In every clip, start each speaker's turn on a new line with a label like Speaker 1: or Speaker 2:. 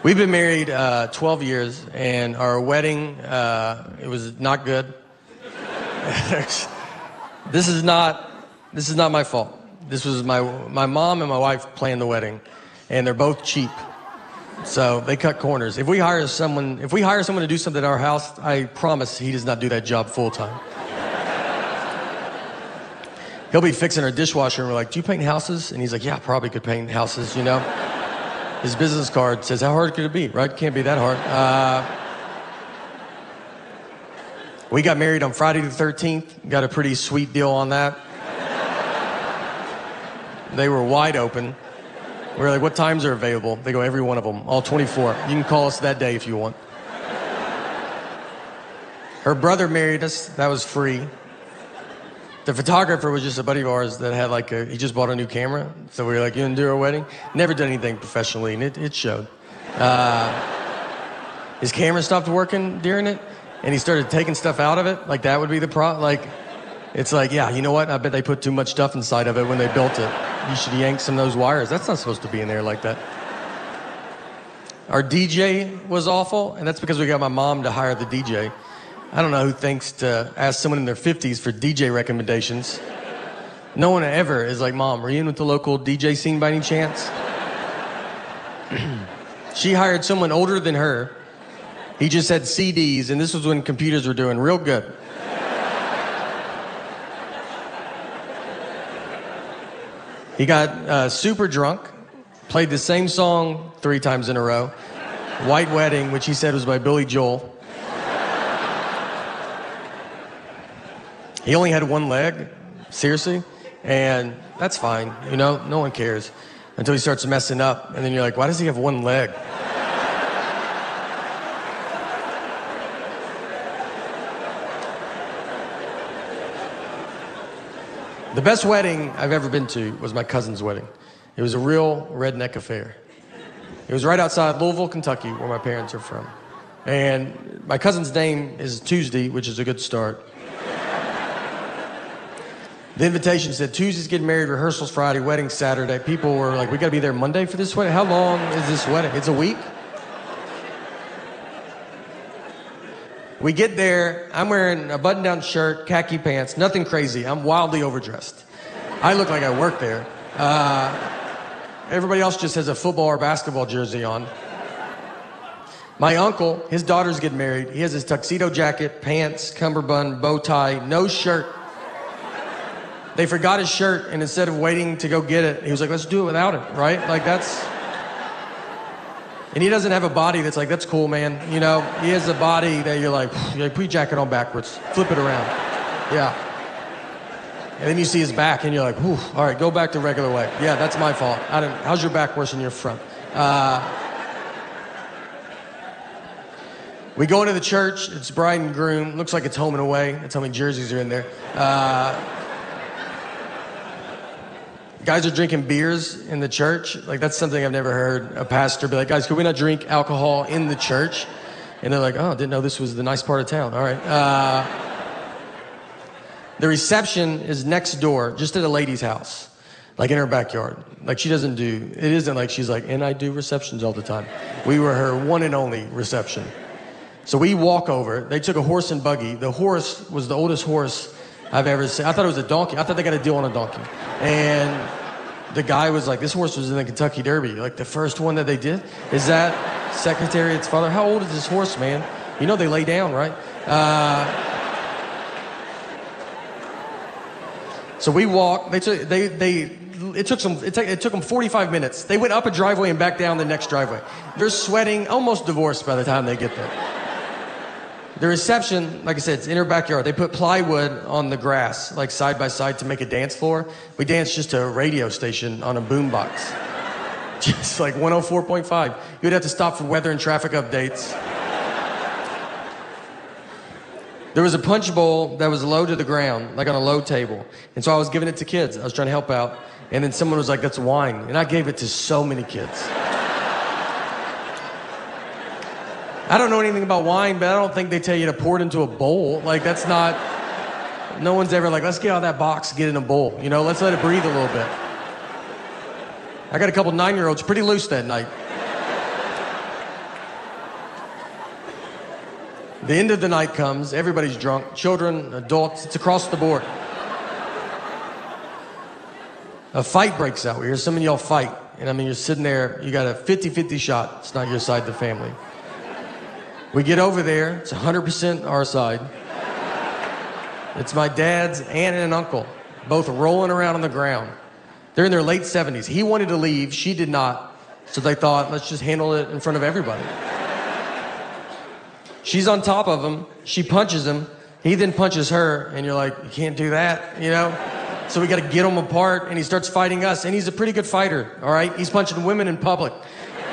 Speaker 1: We've been married 12 years, and our wedding, it was not good. This is not my fault. This was my mom and my wife planned the wedding, and they're both cheap. So they cut corners. If we hire someone to do something at our house, I promise he does not do that job full time. He'll be fixing our dishwasher, and we're like, do you paint houses? And he's like, yeah, I probably could paint houses, you know? His business card says, how hard could it be, right? Can't be that hard. We got married on Friday the 13th, got a pretty sweet deal on that. They were wide open. We were like, what times are available? They go, every one of them, all 24. You can call us that day if you want. Her brother married us, that was free. The photographer was just a buddy of ours that had he just bought a new camera. So we were like, you gonna do our wedding? Never done anything professionally, and it showed. His camera stopped working during it, and he started taking stuff out of it. Like that would be the it's like, yeah, you know what? I bet they put too much stuff inside of it when they built it. You should yank some of those wires. That's not supposed to be in there like that. Our DJ was awful, and that's because we got my mom to hire the DJ. I don't know who thinks to ask someone in their 50s for DJ recommendations. No one ever is like, Mom, are you in with the local DJ scene by any chance? She hired someone older than her. He just had CDs, and this was when computers were doing real good. He got super drunk, played the same song 3 times in a row. White Wedding, which he said was by Billy Joel. He only had one leg, seriously, and that's fine, you know, no one cares until he starts messing up, and then you're like, why does he have one leg? The best wedding I've ever been to was my cousin's wedding. It was a real redneck affair. It was right outside Louisville, Kentucky, where my parents are from. And my cousin's name is Tuesday, which is a good start. The invitation said, Tuesday's getting married, rehearsals Friday, wedding Saturday. People were like, we gotta be there Monday for this wedding? How long is this wedding? It's a week? We get there, I'm wearing a button-down shirt, khaki pants, nothing crazy. I'm wildly overdressed. I look like I work there. Everybody else just has a football or basketball jersey on. My uncle, his daughter's getting married. He has his tuxedo jacket, pants, cummerbund, bow tie, no shirt. They forgot his shirt, and instead of waiting to go get it, he was like, let's do it without it, right? Like that's... And he doesn't have a body that's like, that's cool, man. You know, he has a body that you're like, put your jacket on backwards, flip it around. Yeah. And then you see his back, and you're like, whew, all right, go back the regular way. Yeah, that's my fault. How's your back worse than your front? We go into the church, it's bride and groom, looks like it's home and away. That's how many jerseys are in there. Guys are drinking beers in the church. Like, that's something I've never heard a pastor be like, guys, could we not drink alcohol in the church? And they're like, oh, didn't know this was the nice part of town. All right. The reception is next door, just at a lady's house, like in her backyard. Like, she doesn't do, it isn't like she's like, and I do receptions all the time. We were her one and only reception. So we walk over. They took a horse and buggy. The horse was the oldest horse I've ever seen. I thought it was a donkey. I thought they got a deal on a donkey. And the guy was like, this horse was in the Kentucky Derby. Like, the first one that they did? Is that Secretariat's father? How old is this horse, man? You know they lay down, right? So we walk. It took them 45 minutes. They went up a driveway and back down the next driveway. They're sweating, almost divorced by the time they get there. The reception, like I said, it's in her backyard. They put plywood on the grass, like side by side, to make a dance floor. We danced just to a radio station on a boombox. Just like 104.5. You'd have to stop for weather and traffic updates. There was a punch bowl that was low to the ground, like on a low table. And so I was giving it to kids. I was trying to help out. And then someone was like, that's wine. And I gave it to so many kids. I don't know anything about wine, but I don't think they tell you to pour it into a bowl. Like, that's not... No one's ever like, let's get out of that box, get in a bowl. You know, let's let it breathe a little bit. I got a couple 9-year-olds pretty loose that night. The end of the night comes, everybody's drunk, children, adults, it's across the board. A fight breaks out. We hear some of y'all fight. And I mean, you're sitting there, you got a 50-50 shot. It's not your side of the family. We get over there, it's 100% our side. It's my dad's aunt and an uncle, both rolling around on the ground. They're in their late 70s. He wanted to leave, she did not. So they thought, let's just handle it in front of everybody. She's on top of him, she punches him, he then punches her, and you're like, you can't do that, you know? So we gotta get him apart, and he starts fighting us, and he's a pretty good fighter, all right? He's punching women in public.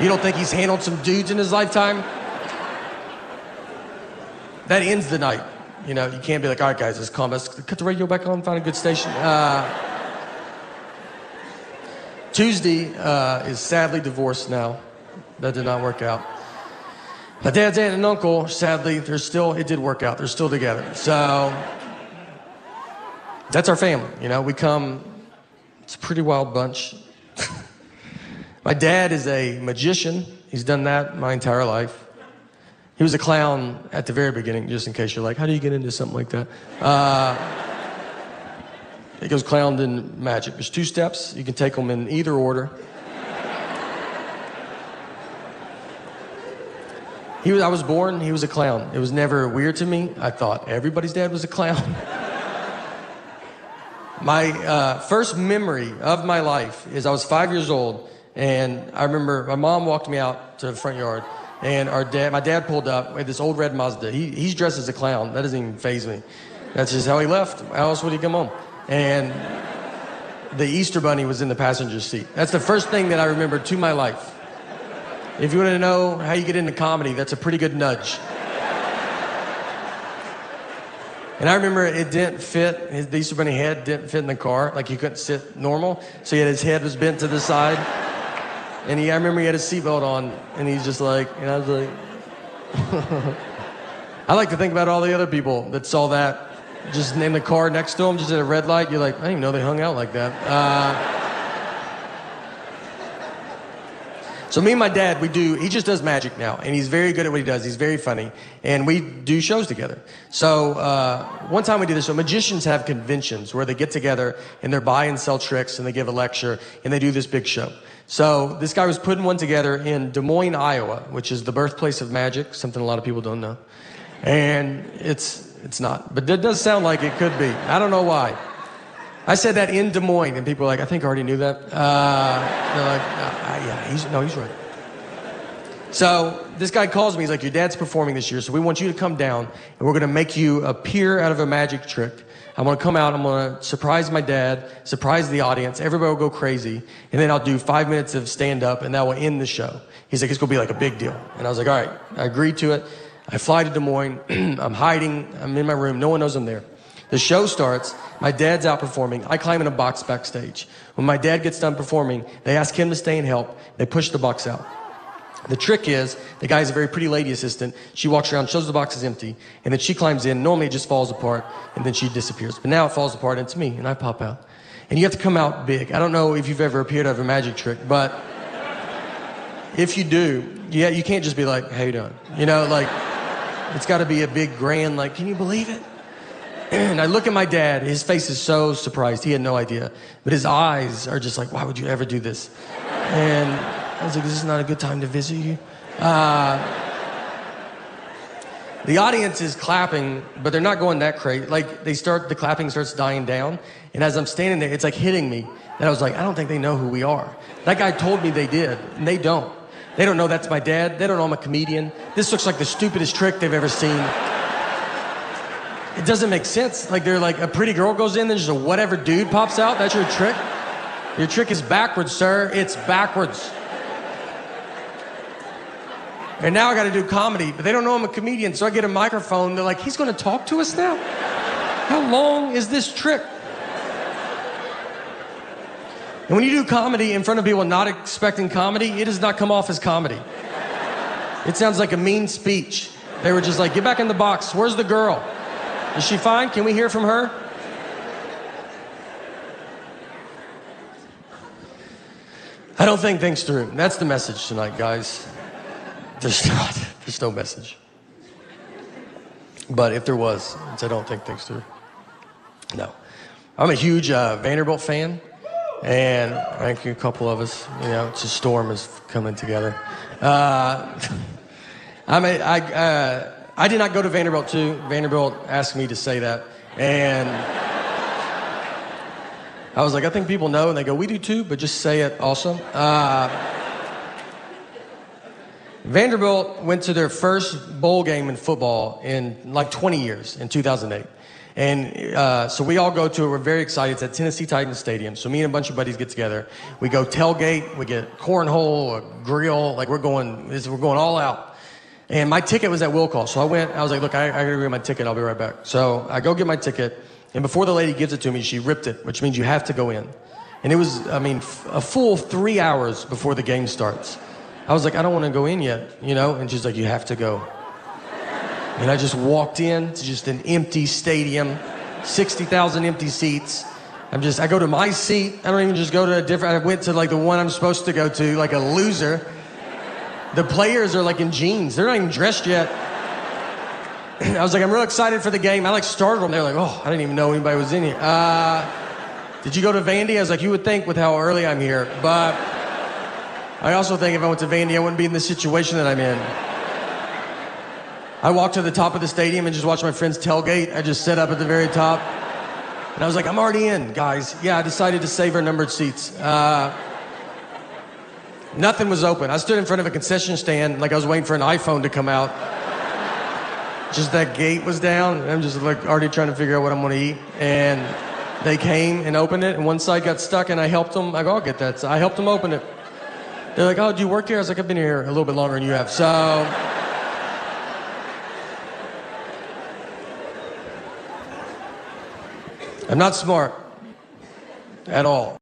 Speaker 1: You don't think he's handled some dudes in his lifetime? That ends the night. You know, you can't be like, all right, guys, let's calm. Let's cut the radio back on, find a good station. Tuesday is sadly divorced now. That did not work out. My dad's aunt and uncle, sadly, it did work out. They're still together. So that's our family, you know. It's a pretty wild bunch. My dad is a magician. He's done that my entire life. He was a clown at the very beginning, just in case you're like, how do you get into something like that? He goes clown then magic. There's 2 steps. You can take them in either order. I was born, he was a clown. It was never weird to me. I thought everybody's dad was a clown. My first memory of my life is I was 5 years old, and I remember my mom walked me out to the front yard, and my dad pulled up with this old red Mazda. He's dressed as a clown. That doesn't even faze me. That's just how he left. How else would he come home? And the Easter Bunny was in the passenger seat. That's the first thing that I remember to my life. If you want to know how you get into comedy, that's a pretty good nudge. And I remember it didn't fit, the Easter Bunny head didn't fit in the car, like he couldn't sit normal, so his head was bent to the side. And I remember he had his seatbelt on, and he's just like, and I was like, I like to think about all the other people that saw that just in the car next to him, just at a red light. You're like, I didn't even know they hung out like that. So me and my dad, he just does magic now, and he's very good at what he does. He's very funny, and we do shows together. So one time we did this show. Magicians have conventions where they get together, and they buy and sell tricks, and they give a lecture, and they do this big show. So this guy was putting one together in Des Moines, Iowa, which is the birthplace of magic, something a lot of people don't know. And it's not, but it does sound like it could be. I don't know why. I said that in Des Moines, and people are like, I think I already knew that. They're like, yeah, he's right. So this guy calls me, he's like, your dad's performing this year, so we want you to come down, and we're gonna make you appear out of a magic trick. I'm gonna come out, I'm gonna surprise my dad, surprise the audience, everybody will go crazy, and then I'll do 5 minutes of stand-up, and that will end the show. He's like, it's gonna be like a big deal. And I was like, all right, I agreed to it. I fly to Des Moines, I'm hiding, I'm in my room, no one knows I'm there. The show starts, my dad's out performing, I climb in a box backstage. When my dad gets done performing, they ask him to stay and help, they push the box out. The trick is, the guy's a very pretty lady assistant, she walks around, shows the box is empty, and then she climbs in, normally it just falls apart, and then she disappears. But now it falls apart, and it's me, and I pop out. And you have to come out big. I don't know if you've ever appeared out of a magic trick, but if you do, yeah, you can't just be like, how you doing? You know, like, it's gotta be a big grand, like, can you believe it? And I look at my dad, his face is so surprised, he had no idea. But his eyes are just like, why would you ever do this? And I was like, this is not a good time to visit you. The audience is clapping, but they're not going that crazy. Like, the clapping starts dying down. And as I'm standing there, it's like hitting me. And I was like, I don't think they know who we are. That guy told me they did, and they don't. They don't know that's my dad. They don't know I'm a comedian. This looks like the stupidest trick they've ever seen. It doesn't make sense. Like, they're like, a pretty girl goes in, then just a whatever dude pops out. That's your trick? Your trick is backwards, sir. It's backwards. And now I gotta do comedy, but they don't know I'm a comedian, so I get a microphone. They're like, he's gonna talk to us now? How long is this trick? And when you do comedy in front of people not expecting comedy, it does not come off as comedy. It sounds like a mean speech. They were just like, get back in the box. Where's the girl? Is she fine? Can we hear from her? I don't think things through. That's the message tonight, guys. There's no message. But if there was, which I don't think thanks to her. No. I'm a huge Vanderbilt fan. And thank you, a couple of us. You know, it's a storm is coming together. I did not go to Vanderbilt too. Vanderbilt asked me to say that. And I was like, I think people know. And they go, we do too, but just say it also. Vanderbilt went to their first bowl game in football in like 20 years, in 2008. And so we all go to it. We're very excited. It's at Tennessee Titans Stadium. So me and a bunch of buddies get together. We go tailgate. We get cornhole, a grill. Like we're going all out. And my ticket was at will call. So I was like, look, I gotta go get my ticket. I'll be right back. So I go get my ticket. And before the lady gives it to me, she ripped it, which means you have to go in. And it was, a full 3 hours before the game starts. I was like, I don't want to go in yet, you know? And she's like, you have to go. And I just walked in to just an empty stadium, 60,000 empty seats. I go to my seat. I don't even just go to a different, I went to like the one I'm supposed to go to, like a loser. The players are like in jeans. They're not even dressed yet. I was like, I'm real excited for the game. I like started them. They're like, oh, I didn't even know anybody was in here. Did you go to Vandy? I was like, you would think with how early I'm here. But I also think if I went to Vandy, I wouldn't be in the situation that I'm in. I walked to the top of the stadium and just watched my friends tailgate. I just sat up at the very top. And I was like, I'm already in, guys. Yeah, I decided to save our numbered seats. Nothing was open. I stood in front of a concession stand like I was waiting for an iPhone to come out. Just that gate was down. And I'm just like already trying to figure out what I'm going to eat. And they came and opened it. And one side got stuck and I helped them. I go, I'll get that. So I helped them open it. They're like, oh, do you work here? I was like, I've been here a little bit longer than you have. So... I'm not smart at all.